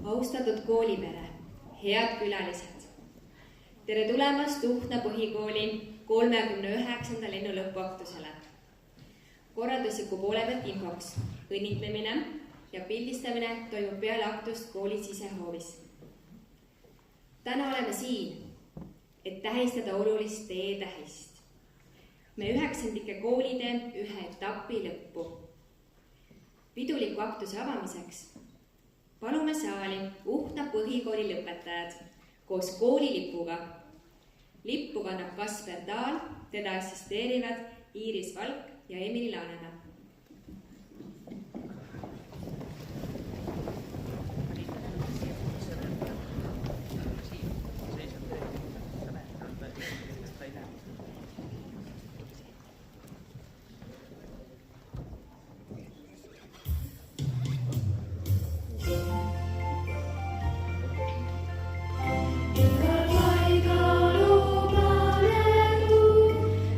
Austatud koolipere, head külalised. Tere tulemast Uhtna põhikooli 39. lennu lõpuaktusele. Korraldusliku poole pealt infoks. Õnnitlemine ja pildistamine toimub peale aktust kooli sisehoovis. Täna oleme siin, et tähistada olulist teetähist. Me 9. koolide ühe etapi lõppu. Piduliku aktuse avamiseks palume saali Uhtna põhikooli lõpetajad koos koolilipuga. Lippu kannab Kasper Taal, teda assisteerivad Iiris Valk ja Emily Laanemäe.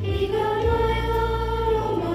Igal ajal oma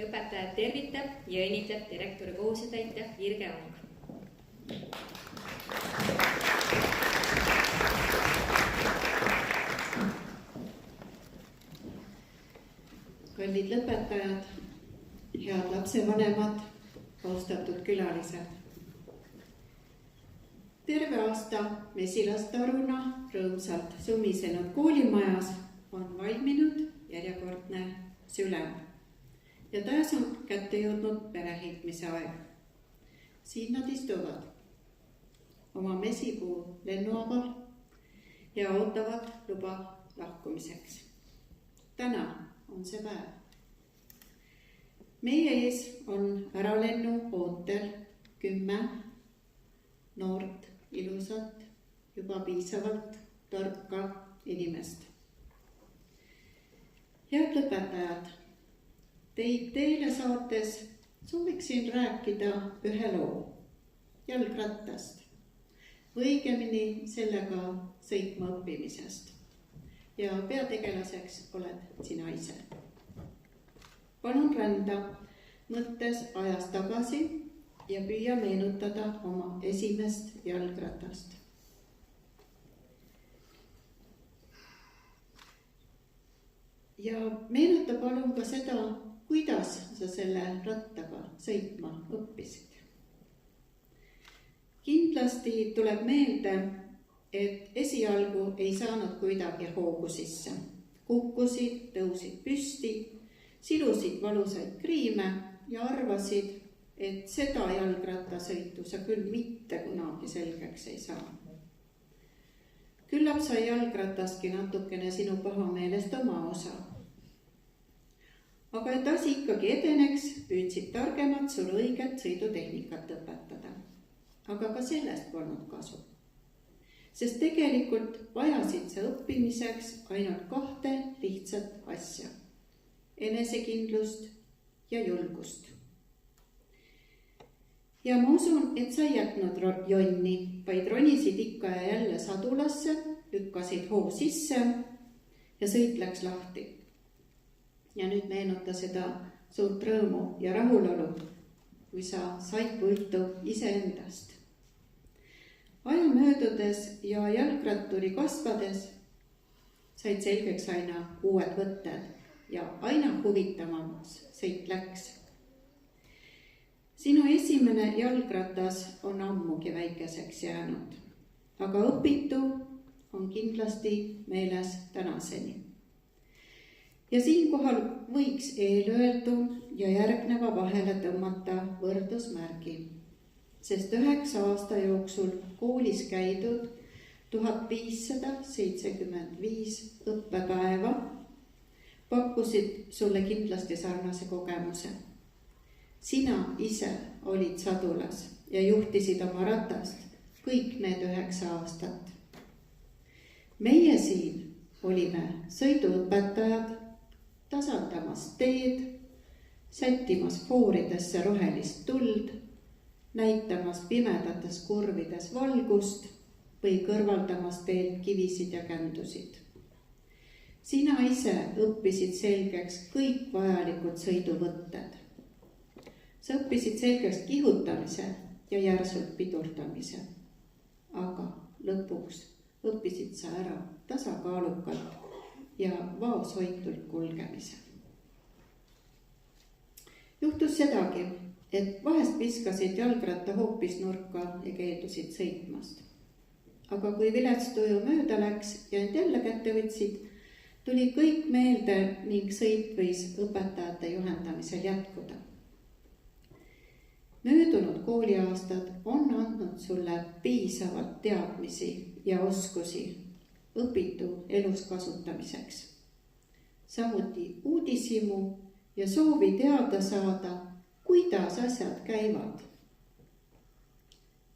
õpetajad tervitab ja õnnitleb direktori kohusetäitja Virge Ong. Kallid lõpetajad, head lapsevanemad, austatud külalised. Terve aasta mesilastaruna rõõmsalt sumisenud koolimajas on valminud järjekordne sülem ja taas on kätte jõudnud pereheitmise aeg. Siin nad istuvad oma mesipuu lennuaval ja ootavad luba lahkumiseks. Täna on see päev. Meie ees on äralennu ootel 10 noort, ilusat, juba piisavalt tarka inimest. Head lõpetajad, teid teile saates sooviksin rääkida ühe loo jalgrattast või õigemini sellega sõitma õppimisest. Ja peategelaseks oled sina ise. Palun rända mõttes ajas tagasi ja püüa meenutada oma esimest jalgratast. Ja meenuta palun ka seda, kuidas sa selle rattaga sõitma õppisid. Kindlasti tuleb meelde, et esialgu ei saanud kuidagi hoogu sisse. Kukkusid, tõusid püsti, silusid valusaid kriime ja arvasid, et seda jalgrattasõitu sa küll mitte kunagi selgeks ei saa. Küllap sai jalgrattaski natukene sinu pahameelest oma osa. Aga et asi ikkagi edeneks, püüdsid targemad sul õiget sõidutehnikat õpetada. Aga ka sellest polnud kasu. Sest tegelikult vajasid sa õppimiseks ainult 2 lihtsat asja. Enesekindlust ja julgust. Ja ma usun, et sa ei jätnud jonni, vaid ronisid ikka ja jälle sadulasse, lükkasid hoo sisse ja sõit läks lahti. Ja nüüd meenuta seda suurt rõõmu ja rahulolu, kui sa said võitu iseendast. Aja möödudes ja jalgratturi kasvades said selgeks aina uued võtted ja aina huvitavamaks sõit läks. Sinu esimene jalgratas on ammugi väikeseks jäänud, aga õpitu on kindlasti meeles tänaseni. Ja siinkohal võiks eelöeldu ja järgneva vahele tõmmata võrdusmärgi, sest 9 aasta jooksul koolis käidud 1575 õppepäeva pakkusid sulle kindlasti sarnase kogemuse. Sina ise olid sadulas ja juhtisid oma ratast kõik need 9 aastat. Meie siin olime sõiduõpetajad, tasandamas teed, sättimas fooridesse rohelist tuld, näitamas pimedates kurvides valgust või kõrvaldamas teelt kivisid ja kändusid. Sina ise õppisid selgeks kõik vajalikud sõiduvõtted. Sa õppisid selgeks kihutamise ja järsult pidurdamise, aga lõpuks õppisid sa ära tasakaalukalt ja vaoshoitult kulgemise. Juhtus sedagi, et vahest viskasid jalgratta hoopis nurka ja keeldusid sõitmast. Aga kui vilets tuju mööda läks ja end jälle kätte võtsid, tuli kõik meelde ning sõit võis õpetajate juhendamisel jätkuda. Möödunud kooliaastad on andnud sulle piisavalt teadmisi ja oskusi õpitu elus kasutamiseks. Samuti uudishimu ja soovi teada saada, kuidas asjad käivad.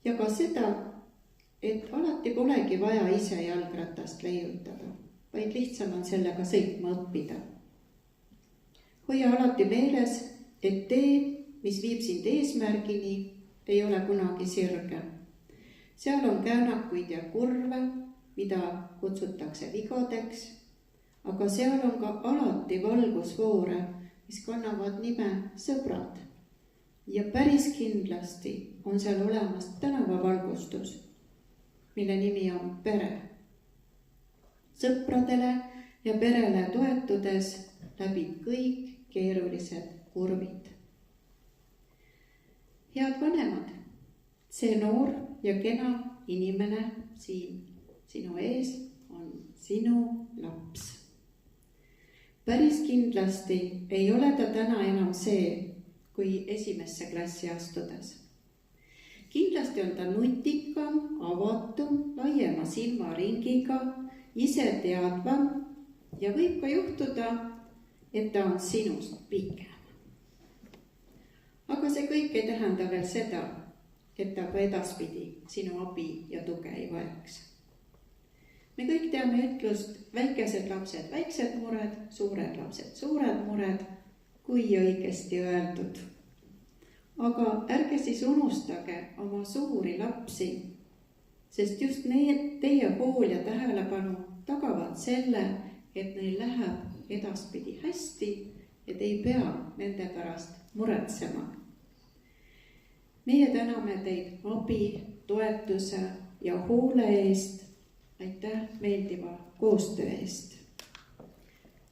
Ja ka seda, et alati polegi vaja ise jalgratast leiutada, vaid lihtsam on sellega sõitma õppida. Hoia alati meeles, et tee, mis viib sind eesmärgini, ei ole kunagi sirge. Seal on käänakuid ja kurve, mida kutsutakse vigadeks, aga seal on ka alati valgusvoore, mis kannavad nime Sõbrad. Ja päris kindlasti on seal olemas tänavavalgustus, mille nimi on Pere. Sõpradele ja perele toetudes läbib kõik keerulised kurvid. Head vanemad, see noor ja kena inimene siin sinu ees on sinu laps. Päris kindlasti ei ole ta täna enam see, kui esimesse klassi astudes. Kindlasti on ta nutikam, avatum, laiema silmaringiga, ise teadvam ja võib ka juhtuda, et ta on sinust pikem. Aga see kõik ei tähenda veel seda, et ta ka edaspidi sinu abi ja tuge ei vajaks. Me kõik teame ütlust, väikesed lapsed, väiksed mured, suured lapsed, suured mured, kui õigesti öeldud. Aga ärge siis unustage oma suuri lapsi, sest just need teie hool ja tähelepanu tagavad selle, et neil läheb edaspidi hästi, et ei pea nende pärast muretsema. Meie täname teid abi, toetuse ja hoole eest. Aitäh meeldiva koostöö eest.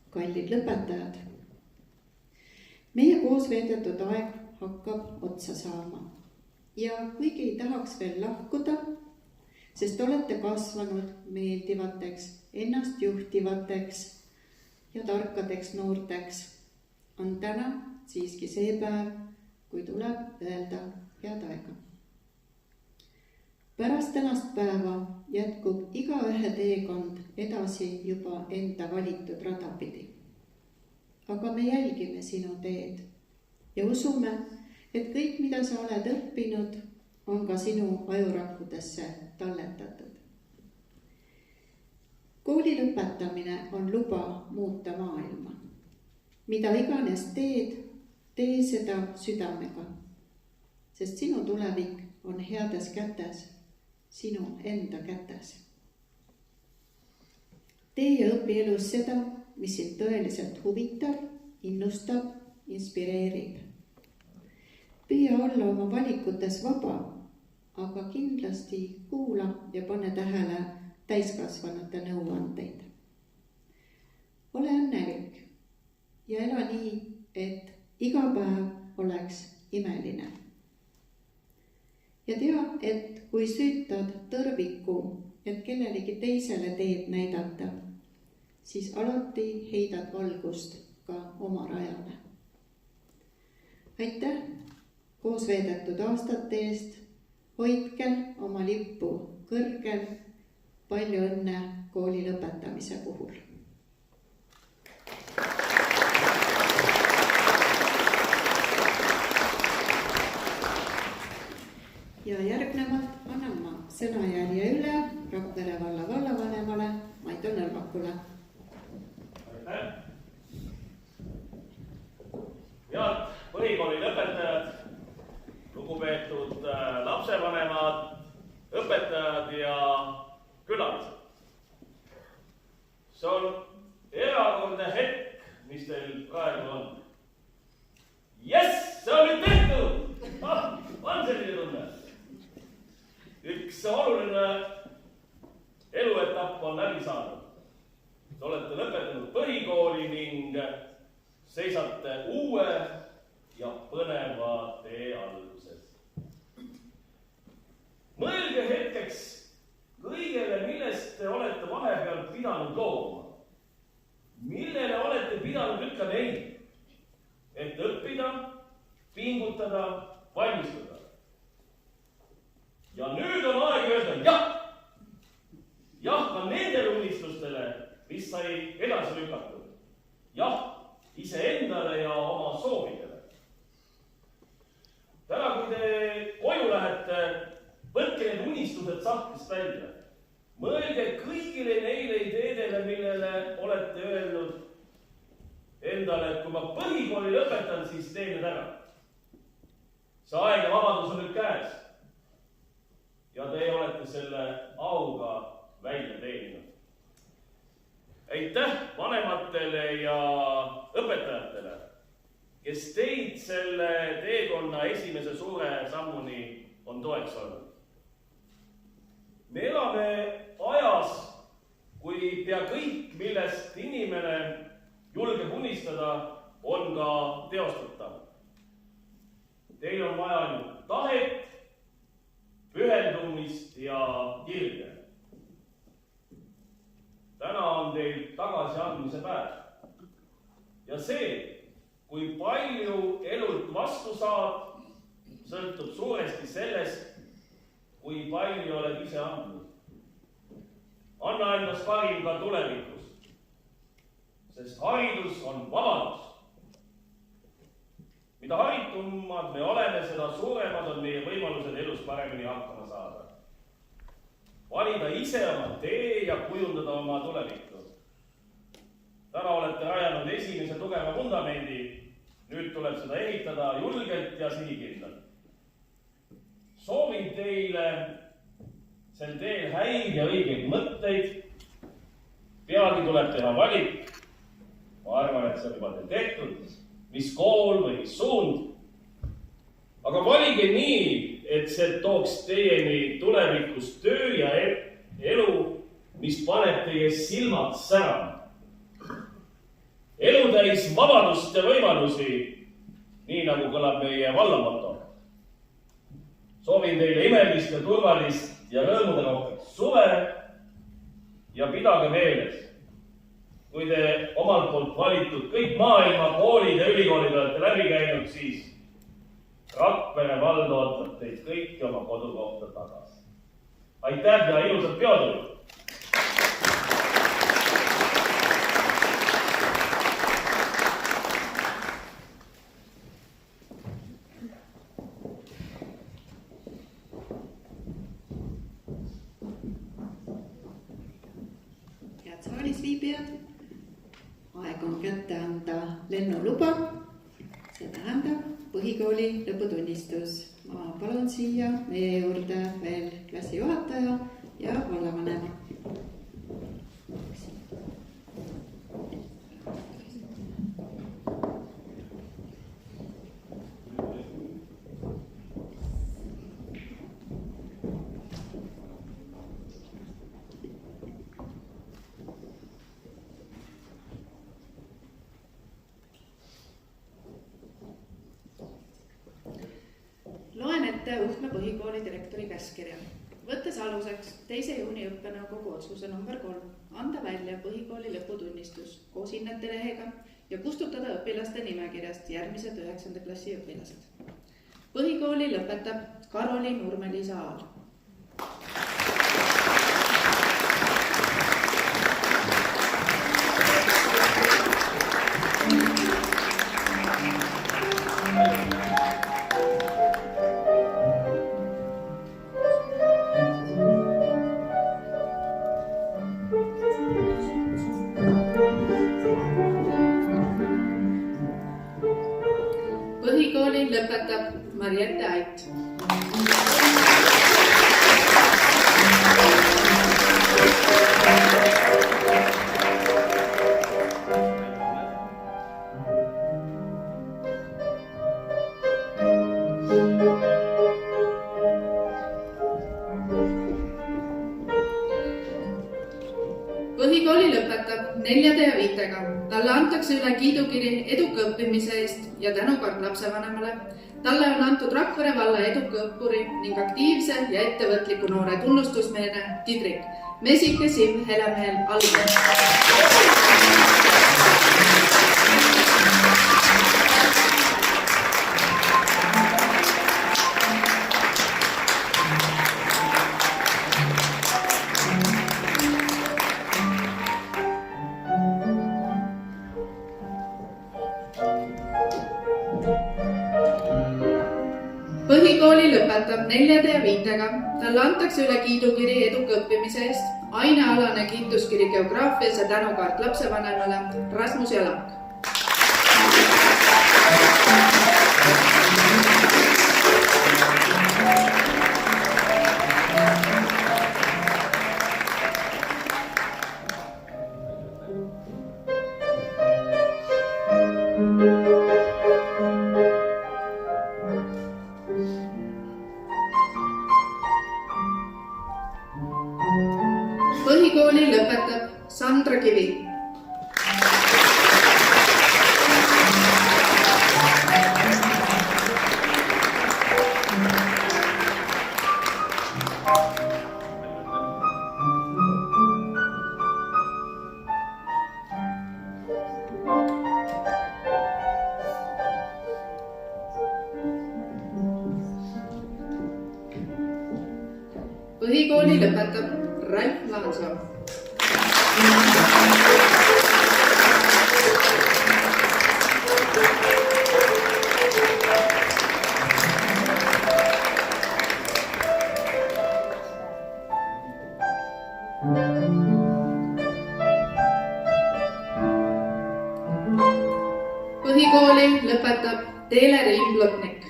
Kallid lõpetajad, meie koos veedetud aeg hakkab otsa saama. Ja kuigi ei tahaks veel lahkuda, sest olete kasvanud meeldivateks, ennast juhtivateks ja tarkadeks noorteks, on täna siiski see päev, kui tuleb öelda head aega. Pärast tänast päeva jätkub igaühe teekond edasi juba enda valitud rada pidi. Aga me jälgime sinu teed ja usume, et kõik, mida sa oled õppinud, on ka sinu ajurakkudesse talletatud. Kooli lõpetamine on luba muuta maailma. Mida iganes teed, tee seda südamega, sest sinu tulevik on heades kätes, sinu enda kätes. Tee ja õpi elus seda, mis sind tõeliselt huvitab, innustab, inspireerib. Püüa olla oma valikutes vaba, aga kindlasti kuula ja pane tähele täiskasvanute nõuandeid. Ole õnnelik ja ela nii, et iga päev oleks imeline. Ja tea, et kui süütad tõrviku, et kellelegi teisele teed näidata, siis alati heidad valgust ka oma rajale. Aitäh koos veedetud aastate eest, hoidke oma lippu kõrgel, palju õnne kooli lõpetamise puhul. Ja järgnevalt annan ma sõnajälje üle Rakvere valla vallavanemale Maido Nõlvakule. Aitäh! Head põhikooli lõpetajad, lugupeetud lapsevanemad, õpetajad ja külalised. See on erakordne hetk, mis teil praegu on. Jess, see on nüüd tehtud! On selline tunne? Üks oluline eluetapp on läbi saanud. Te olete lõpetanud põhikooli ning seisate uue ja põneva tee alguses. Mõelge hetkeks kõigele, millest te olete vahepeal pidanud looma. Millele olete pidanud ütlema ei, et õppida, pingutada, valmistada. Ja nüüd on aeg öelda jah. Jah ka nendele unistustele, mis sai edasi lükatud. Jah iseendale ja oma soovidele. Täna, kui te koju lähete, võtke need unistused sahtlist välja. Mõelge kõigile neile ideedele, millele olete öelnud endale, et kui ma põhikooli lõpetan, siis teen need ära. See aeg ja vabadus on nüüd käes. Ja te olete selle auga välja teeninud. Aitäh vanematele ja õpetajatele, kes teid selle teekonna esimese suure sammuni on toeks olnud. Me elame ajas, kui pea kõik, millest inimene julgeb unistada, on ka teostatav. Teil on vaja ainult tahet, pühendumist ja kirge. Täna on teil tagasiandmise päev. Ja see, kui palju elult vastu saad, sõltub suuresti sellest, kui palju oled ise andnud. Anna endast parim ka tulevikus, sest haridus on vabadus. Mida haritumad me oleme, seda suuremad on meie võimalused elus paremini hakkama saada. Valida ise oma tee ja kujundada oma tulevikku. Täna olete rajanud esimese tugeva vundamendi, nüüd tuleb seda ehitada julgelt ja sihikindlalt. Soovin teile sel teel häid ja õigeid mõtteid. Peagi tuleb teha valik. Ma arvan, et see on juba teil tehtud. Mis kool või mis suund. Aga valige nii, et see tooks teieni tulevikus töö ja elu, mis paneb teie silmad särama. Elu täis vabadust ja võimalusi, nii nagu kõlab meie vallamoto. Soovin teile imelist ja turvalist ja rõõmude rohket suve ja pidage meeles. Kui te omalt poolt valitud kõik maailma koolid ja ülikoolid olete läbi käinud, siis Rakvere vald ootab teid kõiki oma kodukohta tagasi. Aitäh ja ilusat peotööd! Head saalis viibijad, aeg on kätte anda lennuluba. See tähendab põhikooli lõputunnistus. Ma palun siia meie juurde veel klassijuhataja ja vallavanema. Loen ette Uhtme põhikooli direktori käskkirja. Võttes aluseks 2. juuni õppenõukogu otsuse number 3, anda välja põhikooli lõputunnistus koos hinnete lehega ja kustutada õpilaste nimekirjast järgmised 9. klassi õpilased. Põhikooli lõpetab Karoliin Urme-Liisa Aal. Põhikooli lõpetab Mariette Ait. Põhikooli lõpetab 4 ja 5. Talle antakse üle kiidukiri eduka õppimise eest ja tänukord lapsevanemale. Talle on antud Rakvere valla eduka õppuri ning aktiivse ja ettevõtliku noore tunnustusmeene Tidrik Mesike Siv Helemehel Alve. Põhikooli lõpetab 4 ja 5. Talle antakse üle kiidukiri eduka õppimise eest, ainealane kiituskiri geograafias ja tänukaart lapsevanemale Rasmus Jalak. Põhikooli lõpetab Sandra Kivi. Põhikooli lõpetab Ralf Laansoo. Põhikooli lõpetab Teele-Riin Plotnik.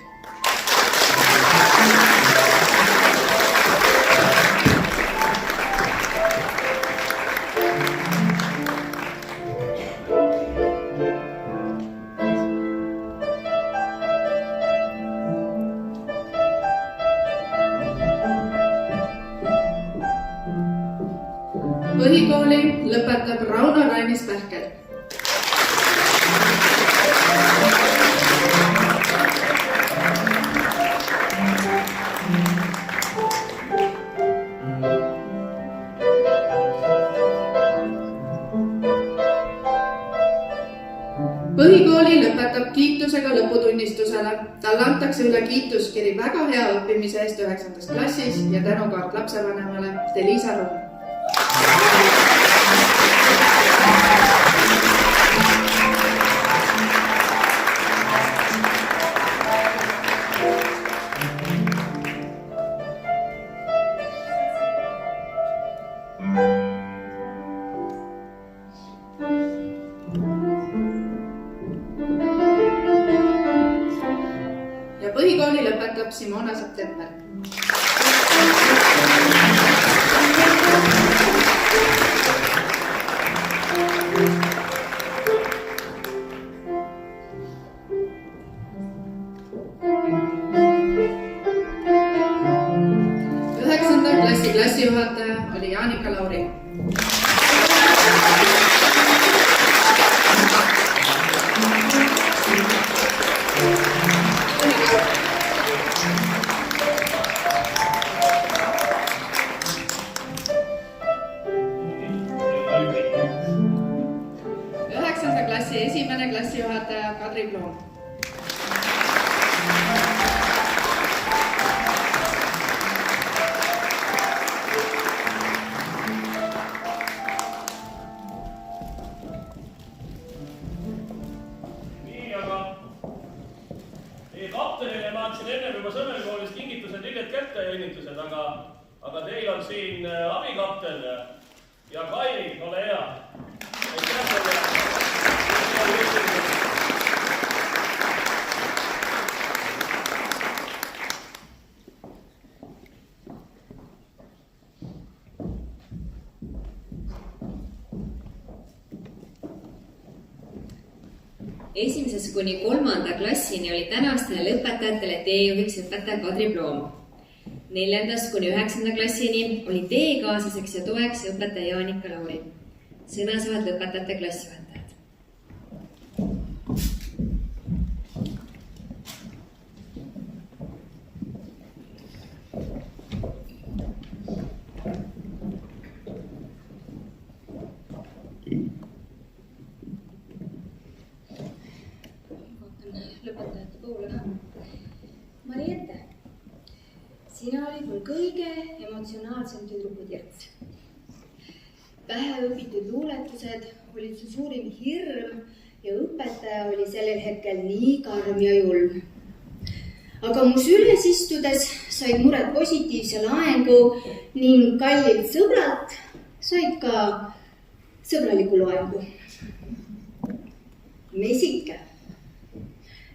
Põhikooli lõpetab Rauno Rainis Pähkel. Põhikooli lõpetab kiitusega lõputunnistusele. Talle antakse üle kiituskiri väga hea õppimise eest 9. klassis ja tänukaart lapsevanemale Delisa Rumm. Ja põhikooli lõpetab Simona September. Klassijuhataja oli Jaanika Lauri. Üheksanda klassi esimene klassijuhataja Kadri Ploom. Kaptenile ma andsin enne juba Sõmelkoolist kingitused lilled kätte ja õnnitused, aga teil on siin abikapten ja Kairi, ole hea. Esimesest kuni 3. klassini oli tänastele lõpetajatele teejuhiks õpetaja Kadri Ploom. 4. kuni 9. klassini oli teekaaslaseks ja toeks õpetaja Jaanika Lauri. Sõna saavad lõpetajate klassijuhatajad. Lõpetajate poole ka. Mariette, sina olid mul kõige emotsionaalsem tüdrukutirts. Päheõpitud luuletused olid su suurim hirm ja õpetaja oli sellel hetkel nii karm ja julm. Aga mu süles istudes said mured positiivse laengu ning kallilt sõbralt said ka sõbraliku loengu. Mesike.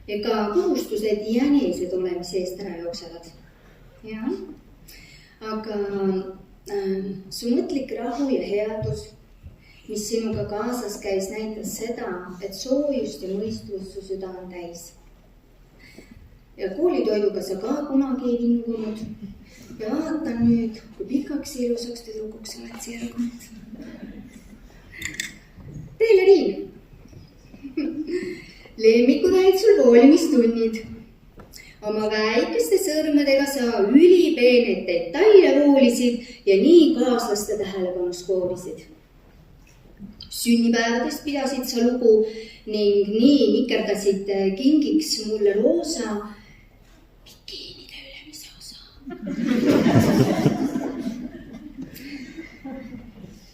Ega kohustused jänesed olemise eest ära jooksevad. Ja. Aga su mõtlik rahu ja headus, mis sinuga kaasas käis, näitas seda, et soojust ja mõistvust su süda on täis. ja koolitoiduga sa ka kunagi ei vingunud. Ja vaatan nüüd, kui pikaks ja ilusaks tüdrukuks oled sirgunud. Teile Riin. Lemmikud olid sul voolimistunnid. Oma väikeste sõrmedega sa ülipeeneid detaile voolisid ja nii kaaslaste tähelepanus koorisid. Sünnipäevadest pidasid sa lugu ning nii nikerdasid kingiks mulle roosa bikiinide ülemise osa.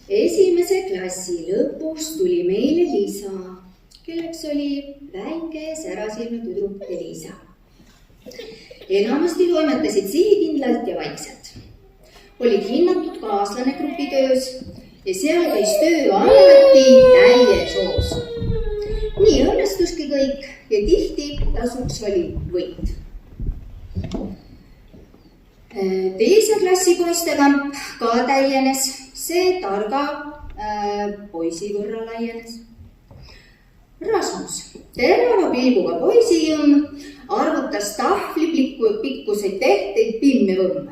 Esimese klassi lõpus tuli meile Liisa, kelleks oli väike särasilme tüdruk Liisa. Enamasti toimetasid sihikindlalt ja vaikselt. Olid hinnatud kaaslane grupitöös ja seal käis töö alati täies hoos. Nii õnnestuski kõik ja tihti tasuks oli võit. Teise klassi poistekamp ka täienes, see targa poisi võrra laienes. Rasmus, terava pilguga poisijõmm, arvutas tahvli pikkuseid tehteid pimmevõmm.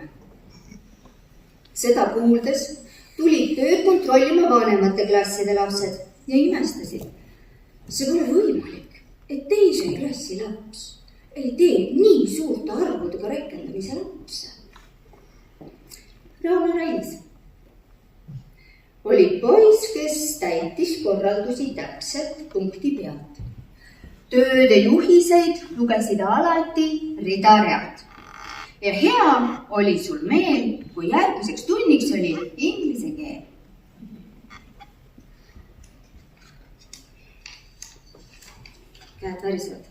Seda kuuldes tulid tööd kontrollima vanemate klasside lapsed ja imestasid. See pole võimalik, et teise klassi laps ei tee nii suurte arvudega rekendamise lapse. Rauno Rainis oli poiss, kes täitis korraldusi täpselt punkti pealt. Tööde juhiseid lugesid alati rida-realt. Ja hea oli sul meel, kui järgmiseks tunniks oli inglise keel. Käed värisevad.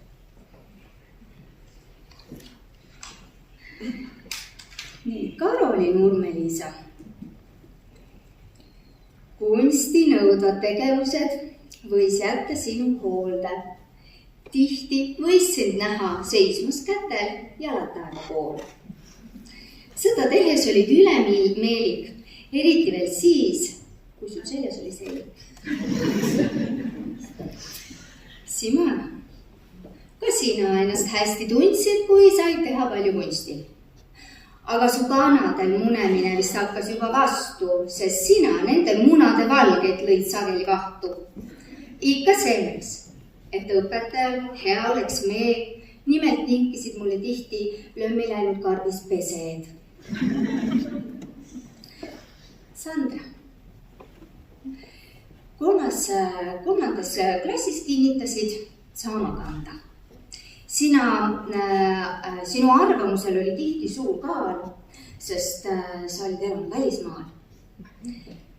Nii, Karoli Nurme-Liisa. Kunstinõudvad tegevused võis jätta sinu hoolde. Tihti võis sind näha seismas kätel jalataeva pool. Seda tehes olid ülemeelik, eriti veel siis, kui sul seljas oli seelik. Simona, ka sina ennast hästi tundsid, kui said teha palju kunsti. Aga su kanadel munemine vist hakkas juba vastu, sest sina nende munade valgeid lõid sageli vahtu. Ikka selleks, et õpetajal hea oleks meel, nimelt tinkisid mulle tihti lömmi läinud karbis pesed. Sandra, kolmandas klassis kinnitasid saama kanda. Sinu arvamusel oli tihti suur kaal, sest sa olid elanud välismaal.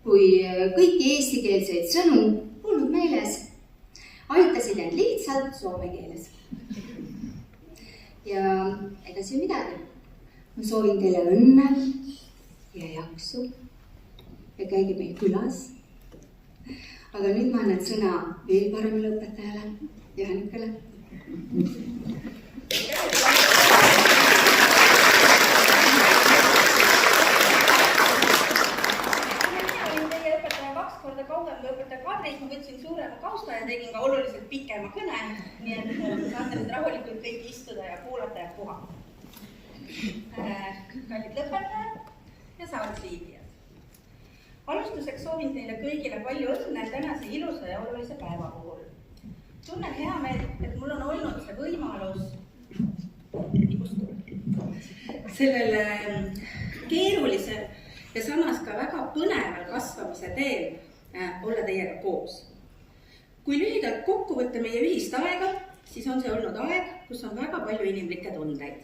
Kui kõiki eestikeelseid sõnu polnud meeles, aitasid end lihtsalt soome keeles. Ja ega see midagi. Ma soovin teile õnne ja jaksu ja käige meil külas. Aga nüüd ma annan sõna veel paremale õpetajale, Janikale. Ma võtsin suurema kausta ja tegin ka oluliselt pikema kõne, nii et saate nüüd rahulikult kõik istuda ja kuulata ja puha. Kallid lõpetajad ja saalis viibijad. Alustuseks soovin teile kõigile palju õnne tänase ilusa ja olulise päeva puhul. Tunnen hea meel, et mul on olnud see võimalus sellele keerulisel ja samas ka väga põneval kasvamise teel olla teiega koos. Kui lühidalt kokku võtta meie ühist aega, siis on see olnud aeg, kus on väga palju inimlikke tundeid.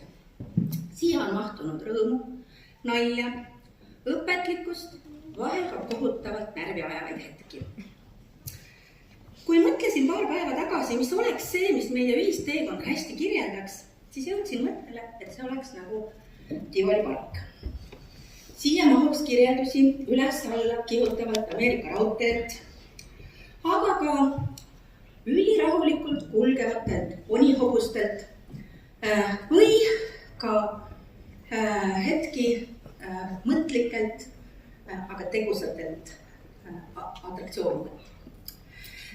Siia on mahtunud rõõmu, nalja, õpetlikkust, vahel ka kohutavalt närvi ajavaid hetki. Kui mõtlesin paar päeva tagasi, mis oleks see, mis meie ühist teekond hästi kirjeldaks, siis jõudsin mõttele, et see oleks nagu Tivoli park. Siia mahuks kirjeldusi üles-alla kihutavalt Ameerika raudteed, aga ka ülirahulikult kulgevatelt ponihobustelt või ka hetki mõtlikelt, aga tegusatelt atraktsioonidelt.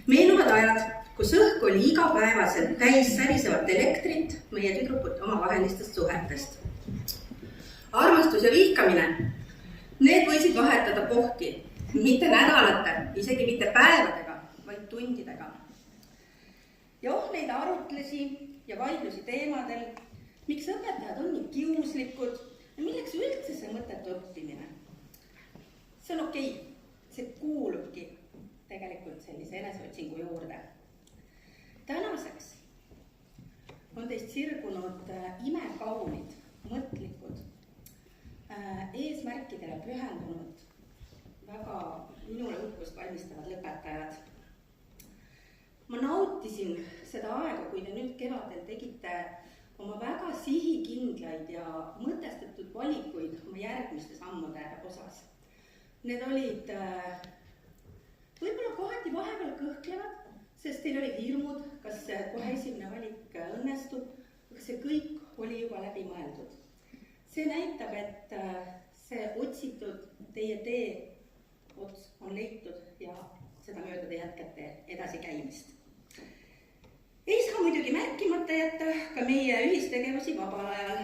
Meenuvad ajad, kus õhk oli igapäevaselt täis särisevat elektrit meie tüdrukute omavahelistest suhetest. Armastus ja vihkamine, need võisid vahetada pohki, mitte nädalate, isegi mitte päevadega, vaid tundidega. Ja neid arutlusi ja vaidlusi teemadel, miks õpetajad on nii kiuslikud ja milleks üldse see mõttetu õppimine. See on okei, see kuulubki tegelikult sellise eneseotsingu juurde. Tänaseks on teist sirgunud imekaunid, mõtlikud, eesmärkidele pühendunud, väga minule uhkust valmistavad lõpetajad. Ma nautisin seda aega, kui te nüüd kevadel tegite oma väga sihikindlaid ja mõtestatud valikuid oma järgmiste sammude osas. Need olid võib-olla kohati vahepeal kõhklevad, sest teil olid hirmud, kas kohe esimene valik õnnestub, aga see kõik oli juba läbi mõeldud. See näitab, et see otsitud teie tee ots on leitud ja seda mööda te jätkate edasikäimist. Ei saa muidugi märkimata jätta ka meie ühistegevusi vabal ajal.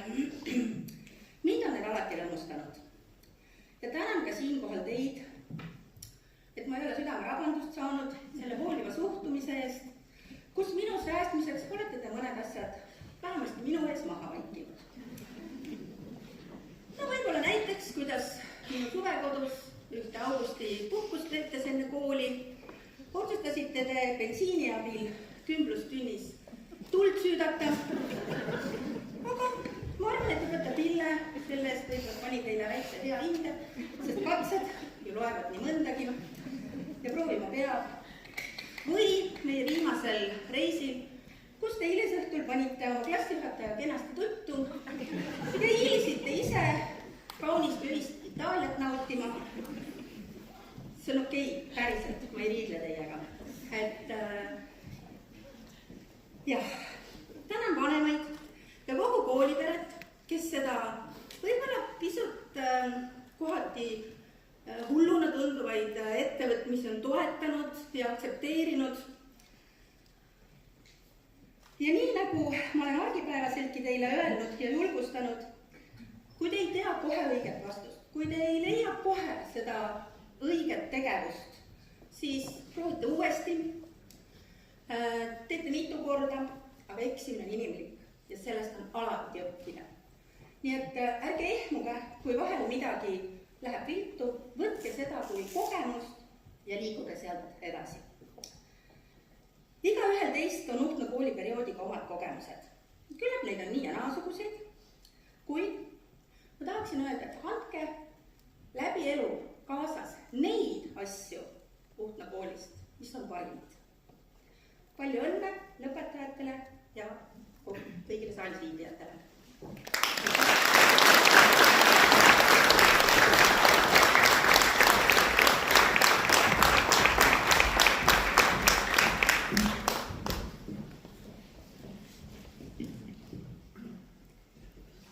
Mind on need alati rõõmustanud. Ja tänan ka siinkohal teid, et ma ei ole südamerabandust saanud selle hooliva suhtumise eest, kus minu säästmiseks olete te mõned asjad vähemasti minu ees maha vaikinud. No võib-olla näiteks, kuidas minu suvekodus ühte augusti puhkust veetes enne kooli otsustasite te bensiini abil kümblustünnis tuld süüdata. Aga ma arvan, et te võtta pille, selle eest võib-olla pani teile väikse hea hinde, sest katsed ju loevad nii mõndagi ja proovima peab. Või meie viimasel reisil, kus te hilisõhtul panite oma klassijuhataja kenasti tuttu ja hiilisite ise kaunist ühist Itaaliat nautima. See on okei, päriselt, ma ei riidle teiega. Jah, tänan vanemaid ja kogu kooliperet, kes seda võib-olla pisut kohati hulluna tunduvaid ettevõtmisi on toetanud ja aktsepteerinud. Ja nii nagu ma olen argipäevaseltki teile öelnud ja julgustanud, kui te ei tea kohe õiget vastust, kui te ei leia kohe seda õiget tegevust, siis proovite uuesti, teete mitu korda, aga eksimine on inimlik ja sellest on alati õppida. Nii et ärge ehmuge, kui vahel midagi läheb viltu, võtke seda kui kogemust ja liiguge sealt edasi. Igaühel teist on Uhtna kooliperioodiga omad kogemused. Küllap neid on nii ja naasuguseid, kuid ma tahaksin öelda, et andke läbi elu kaasas neid asju Uhtna koolist, mis on parimad. Palju õnne lõpetajatele ja kõigile saalis viibijatele.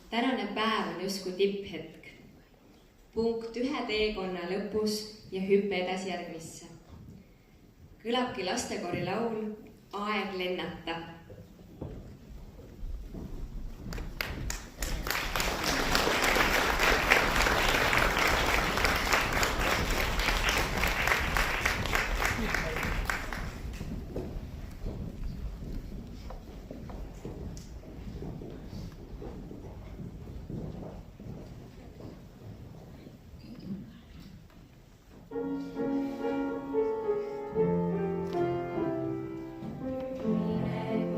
Tänane päev on justkui tipphetk. Punkt ühe teekonna lõpus ja hüppe edasi järgmisse. Kõlabki lastekoori laul Aeg lennata. Mine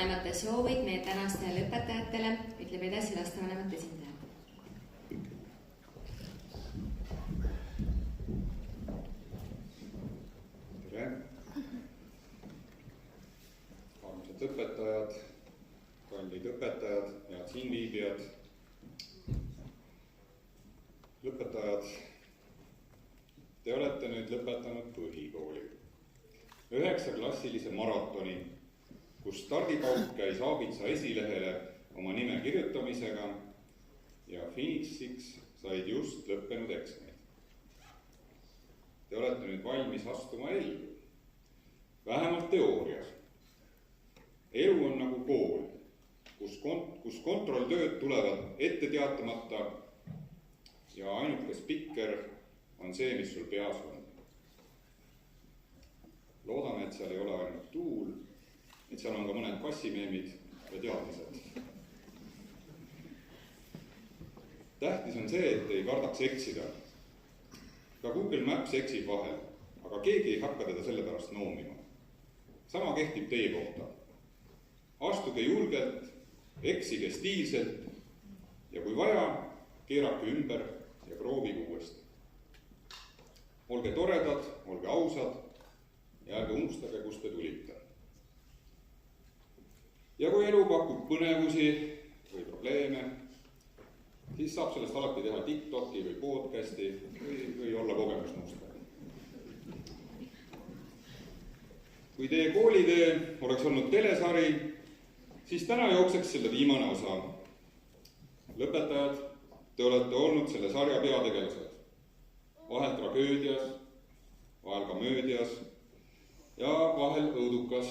lastevanemate soovid meie tänastele õpetajatele, ütleb edasi lastevanemate esindaja. Tere! Armsad õpetajad, kallid õpetajad, head siinviibijad, lõpetajad, te olete nüüd lõpetanud põhikooli. 9-klassilise maratoni, kus stardipauk käis Aabitsa esilehele oma nime kirjutamisega ja finišiks said just lõppenud eksamid. Te olete nüüd valmis astuma ellu, vähemalt teoorias. Elu on nagu kool, kus kontrolltööd tulevad ette teatamata ja ainuke spikker on see, mis sul peas on. Loodame, et seal ei ole ainult tuul, et seal on ka mõned kassimeemid ja teadmised. Tähtis on see, et ei kardaks eksida. Ka Google Maps eksib vahel, aga keegi ei hakka teda selle pärast noomima. Sama kehtib teie kohta. Astuge julgelt, eksige stiilselt ja kui vaja, keerake ümber ja proovige uuesti. Olge toredad, olge ausad ja ärge unustage, kust te tulite. Ja kui elu pakub põnevusi või probleeme, siis saab sellest alati teha TikToki või podcasti või olla kogemusnõustaja. Kui teie koolitee oleks olnud telesari, siis täna jookseks selle viimane osa. Lõpetajad, te olete olnud selle sarja peategelased. Vahel tragöödias, vahel komöödias ja vahel õudukas,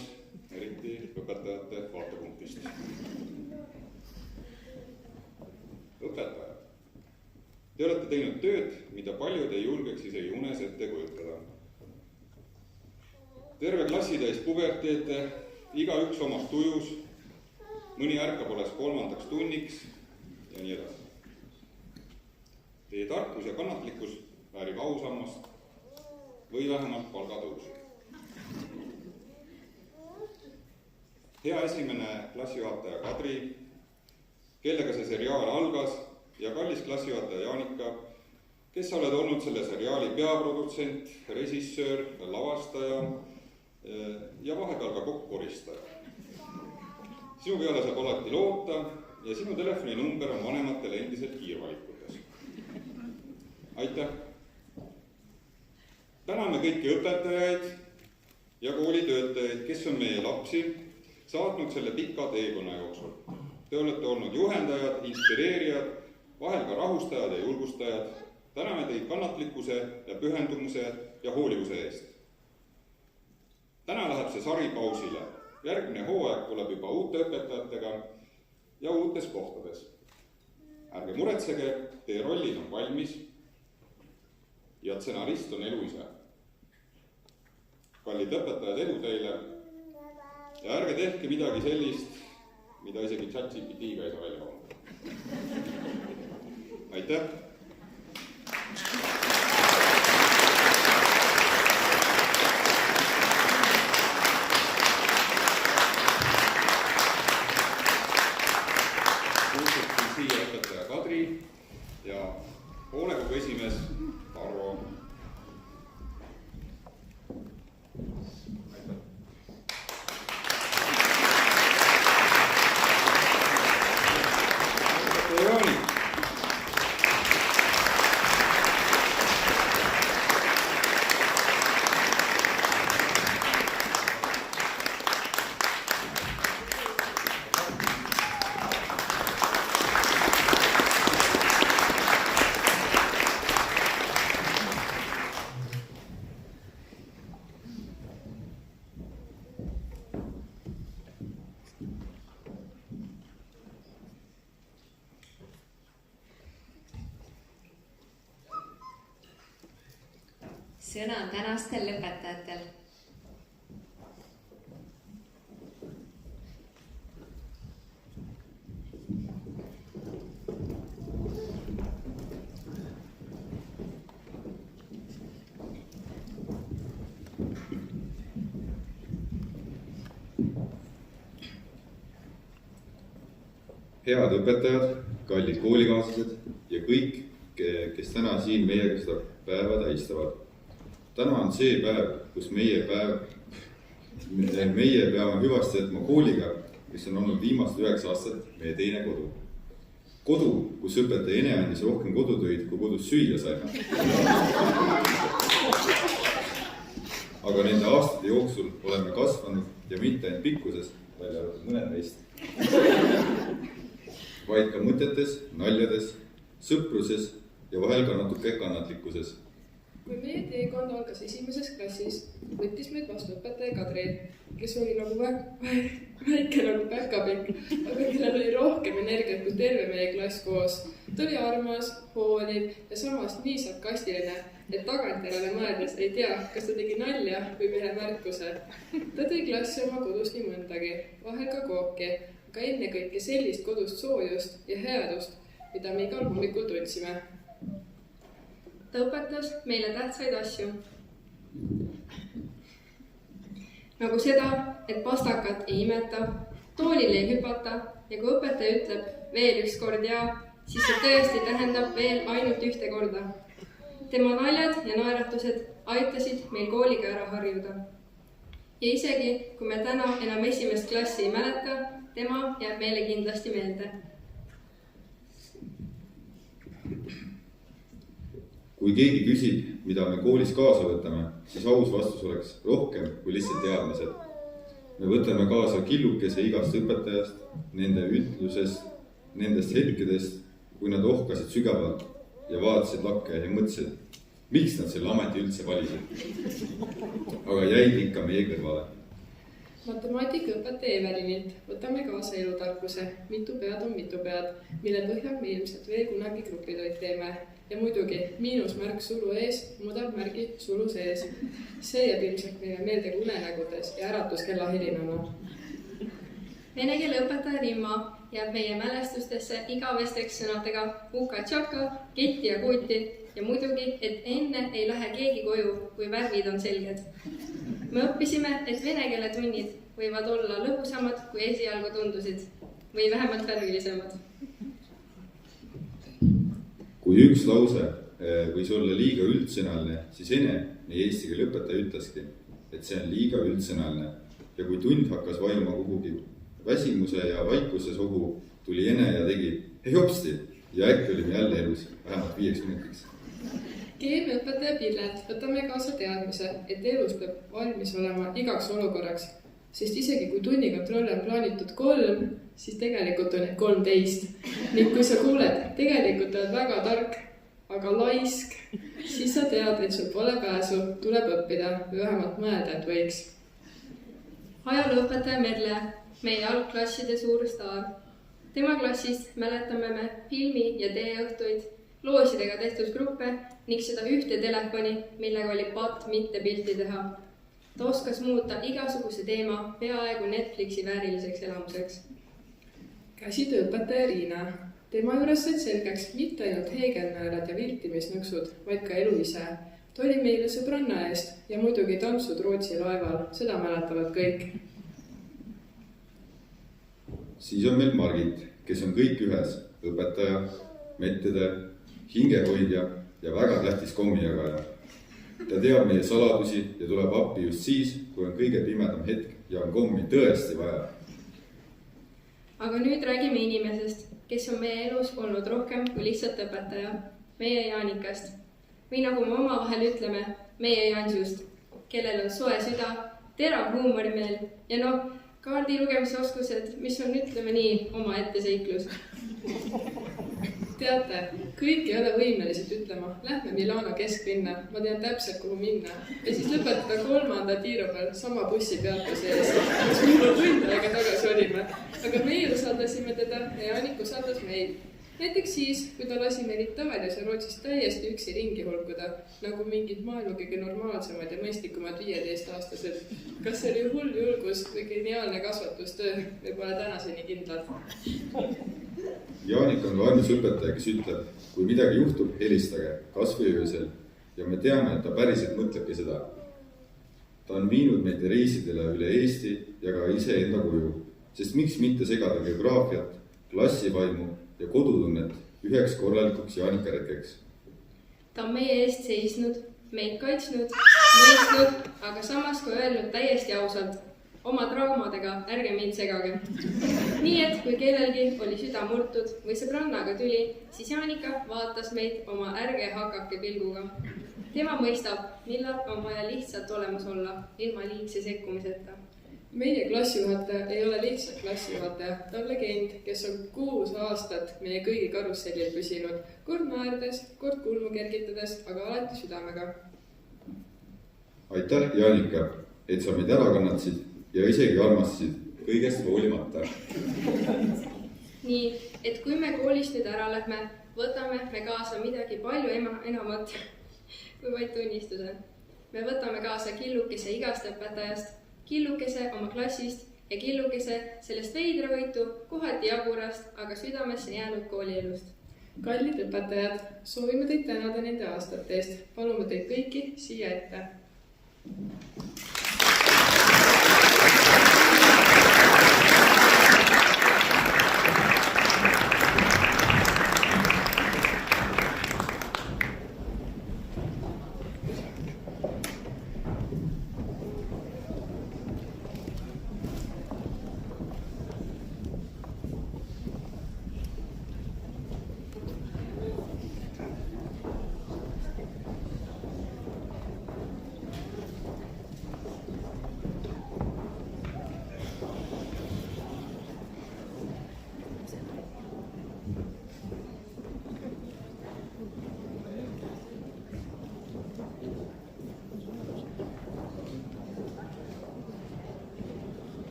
eriti õpetajate vaatepunktist. Õpetajad, te olete teinud tööd, mida paljud ei julgeks isegi unes ette kujutada. Terve klassitäis puberteete, igaüks omas tujus, mõni ärkab alles 3. tunniks ja nii edasi. Teie tarkus ja kannatlikkus väärib ausammast või vähemalt palgatõusu. Hea esimene klassijuhataja Kadri, kellega see seriaal algas, ja kallis klassijuhataja Jaanika, kes sa oled olnud selle seriaali peaprodutsent, režissöör, lavastaja ja vahepeal ka kokkoristaja. Sinu peale saab alati loota ja sinu telefoninumber on vanematel endiselt kiirvalikutes. Aitäh! Täname kõiki õpetajaid ja koolitöötajaid, kes on meie lapsi saatnud selle pika teekonna jooksul. Te olete olnud juhendajad, inspireerijad, vahel ka rahustajad ja julgustajad. Täname teid kannatlikkuse ja pühendumuse ja hoolivuse eest. Täna läheb see sari pausile. Järgmine hooaeg tuleb juba uute õpetajatega ja uutes kohtades. Ärge muretsege, teie rollid on valmis ja stsenarist on elu ise. Kallid õpetajad, edu teile ja ärge tehke midagi sellist, mida isegi ChatGPT-ga ei saa välja panna. Aitäh! Kuulsutkin siia õpetaja Kadri ja hoolekogu esimees Arvo. Sõna on tänastel lõpetajatel. head õpetajad, kallid koolikaaslased ja kõik, kes täna siin meiega seda päeva tähistavad. Täna on see päev, kus meie peame hüvasti jätma kooliga, mis on olnud viimast 9 aastat meie teine kodu. Kodu, kus õpetaja ene andis rohkem kodutöid, kui kodus süüa saime. Aga nende aastate jooksul oleme kasvanud ja mitte ainult pikkuses, välja arvatud mõned meist, vaid ka mõtetes, naljades, sõpruses ja vahel ka natuke kannatlikkuses. Kui meie teekond algas 1. klassis, võttis meid vastu õpetaja Kadri, kes oli nagu väike nagu päkapikk, aga kellel oli rohkem energiat kui terve meie klass koos. Ta oli armas, hooliv ja samas nii sarkastiline, et tagantjärele mõeldes ei tea, kas ta tegi nalja või meile märkuse. Ta tõi klassi oma kodust nii mõndagi, vahel ka kooki, aga ennekõike sellist kodust soojust ja headust, mida me igal hommikul tundsime. Ta õpetas meile tähtsaid asju. Nagu seda, et pastakat ei imeta, toolil ei hüpata ja kui õpetaja ütleb veel üks kord ja, siis see tõesti tähendab veel ainult ühte korda. Tema naljad ja naeratused aitasid meil kooliga ära harjuda. Ja isegi, kui me täna enam 1. klassi ei mäleta, tema jääb meile kindlasti meelde. Kui keegi küsib, mida me koolis kaasa võtame, siis aus vastus oleks rohkem kui lihtsalt teadmised. Me võtame kaasa killukese igast õpetajast, nende ütlusest, nendest hetkedest, kui nad ohkasid sügavalt ja vaatasid lakke ja mõtlesid, miks nad selle ameti üldse valisid. Aga jäid ikka meie kõrvale. Matemaatikaõpetaja Evelinilt võtame kaasa elutarkuse, mitu pead on mitu pead, mille põhjal me ilmselt veel kunagi grupitöid teeme. Ja muidugi miinusmärk sulu ees, mudab märgi sulu sees. See jääb ilmselt meile meelde unenägudes ja äratuskella helinana. Vene keele õpetaja Rimma jääb meie mälestustesse igavesteks sõnadega uka-tšaka, ketti ja kuuti ja muidugi, et enne ei lähe keegi koju, kui värvid on selged. Me õppisime, et vene keele tunnid võivad olla lõbusamad, kui esialgu tundusid või vähemalt värvilisemad. Kui üks lause võis olla liiga üldsõnaline, siis ene, meie eesti keele õpetaja ütleski, et see on liiga üldsõnaline. Ja kui tund hakkas vajuma kuhugi väsimuse ja vaikuse sohu, tuli ene ja tegi hei hopsti ja äkki olime jälle elus vähemalt 5 minutiks. Keemiaõpetaja Pillelt võtame kaasa teadmise, et elus peab valmis olema igaks olukorraks, sest isegi kui tunnikontroll on plaanitud 3, siis tegelikult on 13. Ning kui sa kuuled, tegelikult oled väga tark, aga laisk, siis sa tead, et sul pole pääsu, tuleb õppida või vähemalt mõelda, et võiks. Ajalooõpetaja Merle, meie algklasside suur staar. Tema klassist mäletame me filmi- ja teeõhtuid, loosidega tehtud gruppe ning seda ühte telefoni, millega oli patt mitte pilti teha. Ta oskas muuta igasuguse teema peaaegu Netflixi vääriliseks elamuseks. Käsitööõpetaja Riina. Tema juures said selgeks mitte ainult heegelnaelad ja viltimisnõksud, vaid ka elu ise. Ta oli meile sõbranna eest ja muidugi tantsud Rootsi laeval, seda mäletavad kõik. Siis on meil Margit, kes on kõik ühes, õpetaja, mettede, hingehoidja ja väga tähtis kommijagaja. Ta teab meie saladusi ja tuleb appi just siis, kui on kõige pimedam hetk ja on kommi tõesti vaja. Aga nüüd räägime inimesest, kes on meie elus olnud rohkem kui lihtsalt õpetaja, meie Jaanikast. Või nagu me omavahel ütleme, meie Jansust, kellel on soe süda, terav huumorimeel ja kaardi lugemisoskused, mis on, ütleme nii, oma ette seiklus. Teate, kõik ei ole võimelised ütlema, lähme Milano kesklinna, ma tean täpselt, kuhu minna. Ja siis lõpetada 3. tiiru peal sama bussi peatuse ees, kus minu tund aega tagasi olime. Aga meie usaldasime teda ja Jaanik usaldas meid. Näiteks siis, kui ta lasi meil Itaalias ja Rootsis täiesti üksi ringi hulkuda, nagu mingid maailma kõige normaalsemad ja mõistlikumad 15-aastased. Kas see oli hull julgus või geniaalne kasvatustöö, me pole tänaseni kindlad. Jaanik on ka ainus õpetaja, kes ütleb, kui midagi juhtub, helistage, kas või öösel. Ja me teame, et ta päriselt mõtlebki seda. Ta on viinud meid reisidele üle Eesti ja ka ise enda koju, sest miks mitte segada geograafiat, klassivaimu ja kodutunnet üheks korralikuks jaanikaretkeks. ta on meie eest seisnud, meid kaitsnud, mõistnud, aga samas ka öelnud täiesti ausalt, oma traumadega ärge mind segage. Nii et kui kellelgi oli süda murtud või sõbrannaga tüli, siis Jaanika vaatas meid oma ärge hakake pilguga. Tema mõistab, millal on vaja lihtsalt olemas olla, ilma liigse sekkumiseta. Meie klassijuhataja ei ole lihtsalt klassijuhataja, ta on legend, kes on 6 aastat meie kõigi karussellil püsinud, kord naerdes, kord kulmu kergitades, aga alati südamega. Aitäh, Jaanika, et sa meid ära kannatasid ja isegi armastasid kõigest hoolimata. Nii, et kui me koolist nüüd ära lähme, võtame me kaasa midagi palju enamat kui vaid tunnistuse. Me võtame kaasa killukese igast õpetajast, killukese oma klassist ja killukese sellest veidravõitu, kohati jagurast, aga südamesse jäänud koolielust. Kallid õpetajad, soovime teid tänada nende aastate eest. Palume teid kõiki siia ette.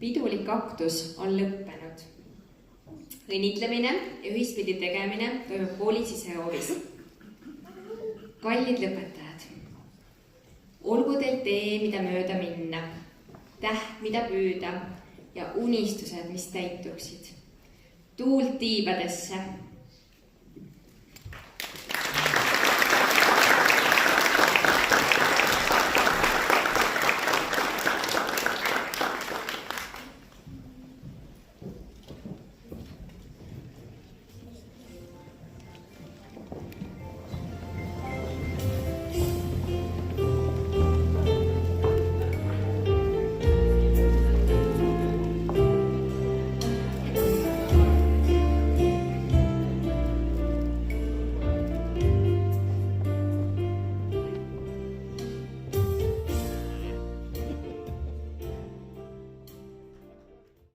Pidulik aktus on lõppenud. Õnnitlemine ja ühispildi tegemine toimub kooli sisehoovis. Kallid lõpetajad, olgu teil tee, mida mööda minna, täht, mida püüda ja unistused, mis täituksid. Tuult tiibadesse,